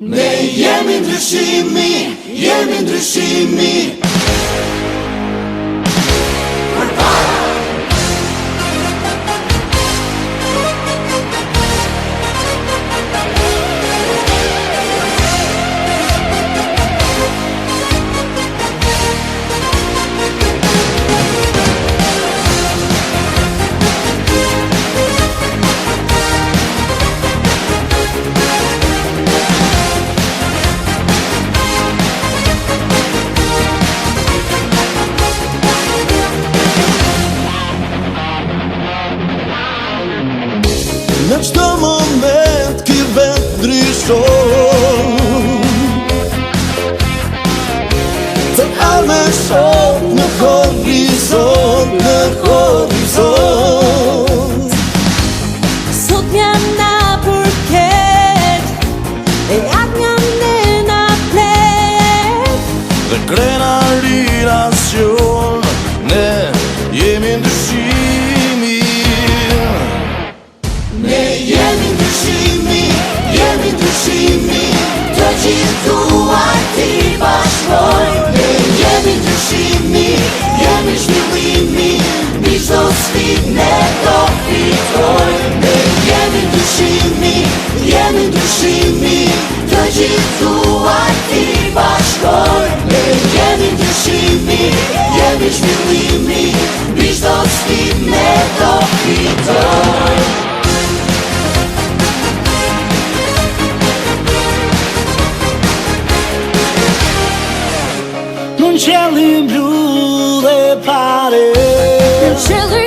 Ne jemi ndryshimi, jemi ndryshimi. Në qdo moment ki vend ndryshon, të arme shok në horizont, në horizont. Sot jam na përket, e atë jam në na plet. Dhe krena rinacion, ne jemi ndryshimi. Ne jemi ndryshimi, jemi ndryshimi. Të gjithuar ti bashkojmë. Ne jemi ndryshimi, jemi zhvillimi. Mbi çdo sfidë ne do fitojmë. Ne jemi ndryshimi, jemi ndryshimi. Të gjithuar ti bashkojmë. Ne jemi ndryshimi, jemi zhvillimi. Mbi çdo sfidë ne do fitojmë. Në qelli blu dhe pare, Në qelli